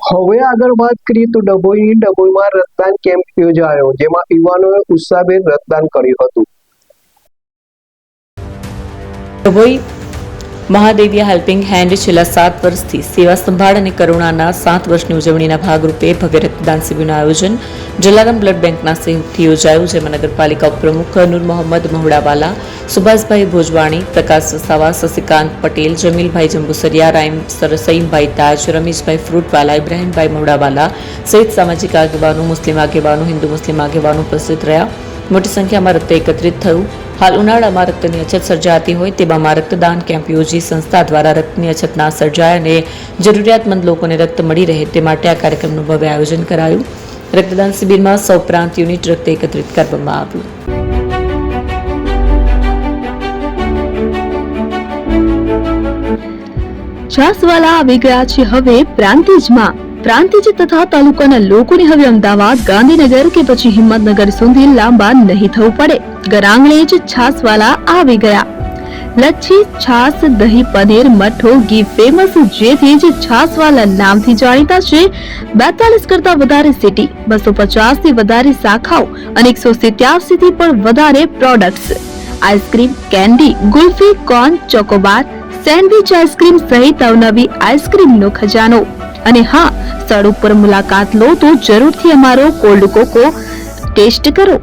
હવે આગળ વાત કરીએ તો ડભોઈમાં રક્તદાન કેમ્પ યોજાયો, જેમાં યુવાનોએ ઉત્સાહભેર રક્તદાન કર્યું હતું. ડભોઈ મહાદેવીયા હેલ્પિંગ હેન્ડ છેલ્લા 7 વર્ષથી સેવા સંભાળ અને કરુણાના 7 વર્ષની ઉજવણીના ભાગરૂપે ભવ્ય રક્તદાન શિબિરનું આયોજન જલારામ બ્લડ બેંકના સહયોગથી યોજાયું, જેમાં નગરપાલિકા ઉપપ્રમુખ નૂર મોહમ્મદ મહુડાવાલા, સુભાષભાઈ ભોજવાણી, પ્રકાશ વસાવા, શશિકાંત પટેલ, જમીલભાઈ જંબુસરિયા, રાઈમ સઈમભાઈ તાજ, રમેશભાઈ ફ્રૂટવાલા, ઇબ્રાહીમભાઈ મહુડાવાલા સહિત સામાજિક આગેવાનો, મુસ્લિમ આગેવાનો, હિન્દુ મુસ્લિમ આગેવાનો ઉપસ્થિત રહ્યા. મોટી સંખ્યામાં રક્ત એકત્રિત થયું. હાલ ઉનાળામાં રક્તની અછત સર્જાતી હોય તેવામાં રક્તદાન કેમ્પ યોજી સંસ્થા દ્વારા રક્તની અછત ના સર્જાય અને જરૂરિયાતમંદ લોકોને રક્ત મળી રહે તે માટે આ કાર્યક્રમનું ભવ્ય આયોજન કરાયું. રક્તદાન શિબિરમાં 100 પ્રાંત યુનિટ રક્ત એકત્રિત કરવામાં આવ્યું. છાસવાલા આવી ગયા છે હવે પ્રાંતિજમાં. પ્રાંતિજ તથા તાલુકાના લોકોને હવે અમદાવાદ, ગાંધીનગર કે પછી હિંમતનગર સુધી લાંબા નહીં થવું પડે. ઘર આંગણે જ છાસવાલા આવી ગયા. લચ્છી, છાસ, દહીં, પનીર, મઠો, ઘી ફેમસ, જેથી જ છાસવાલા નામથી જાણીતા છે. 42 કરતા વધારે સિટી, 250 થી વધારે શાખાઓ અને 187 થી પણ વધારે products. Ice cream, candy, kulfi, corn, Chocobar, sandwich ice cream સહિત અવનવી આઈસ્ક્રીમનો ખજાનો. અને હા, સ્થળ ઉપર મુલાકાત લો તો જરૂરથી અમારો કોલ્ડ કોકો ટેસ્ટ કરો.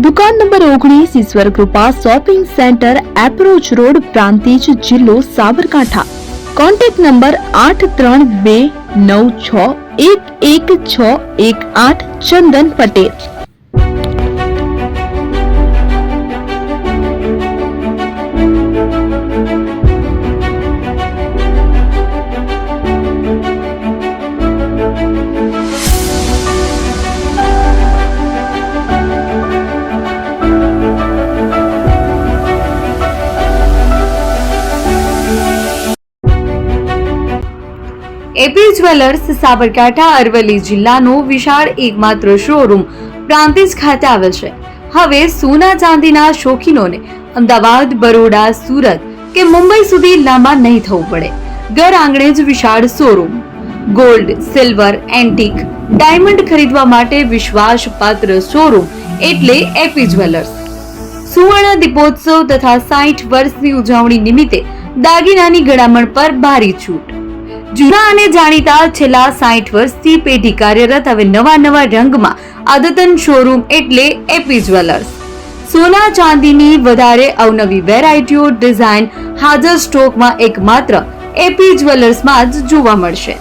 દુકાન number 19, Ishwar Krupa shopping centre, approach road, Prantij, જિલ્લો Sabarkantha. Contact number 8329611618. Chandan Patel. AP jewellers Sabarkantha Aravalli જિલ્લાનો વિશાળ એકમાત્ર શોરૂમ પ્રાંતિજ ખાતે આવેલ છે. હવે સોના ચાંદીના શોખીનોને અમદાવાદ, બરોડા, સુરત કે મુંબઈ સુધી લાંબા નહીં થવું પડે. ઘર આંગણે જ વિશાળ showroom. Gold, silver, antique, diamond ખરીદવા માટે વિશ્વાસપાત્ર શોરૂમ એટલે એપી જ્વેલર્સ. સુવર્ણ દીપોત્સવ તથા 60 વર્ષની ઉજવણી નિમિત્તે દાગીનાની ગળામણ પર ભારી છૂટ. જૂના અને જાણીતા છેલ્લા 60 વર્ષથી પેઢી કાર્યરત હવે નવા રંગમાં અદ્યતન શોરૂમ એટલે એપી જ્વેલર્સ. સોના ચાંદીની વધારે અવનવી વેરાયટીઓ, ડિઝાઇન હાજર સ્ટોકમાં એકમાત્ર એપી જ્વેલર્સમાં જ જોવા મળશે.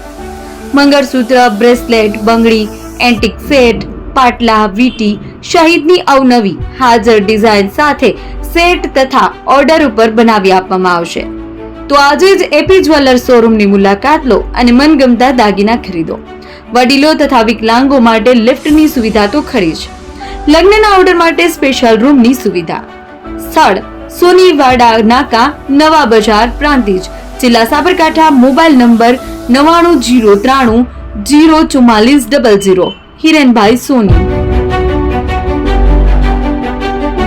મંગળસૂત્ર, બ્રેસલેટ, બંગડી, એન્ટિક સેટ, પાટલા, વીટી સહિતની અવનવી હાજર ડિઝાઇન સાથે સેટ તથા ઓર્ડર ઉપર બનાવી આપવામાં આવશે. તો આજે જ એપી જ્વેલર્સ શોરૂમની મુલાકાત લો અને મનગમતા દાગીના ખરીદો. વડીલો તથા વિકલાંગો માટે લિફ્ટની સુવિધા તો ખરી જ. લગ્નના ઓર્ડર માટે સ્પેશિયલ રૂમની સુવિધા. સ્થળ સોનીવાડા નાકા, નવા બજાર, પ્રાંતિજ, જિલ્લા સાબરકાંઠા. Mobile number 9903004400. હિરેનભાઈ સોની.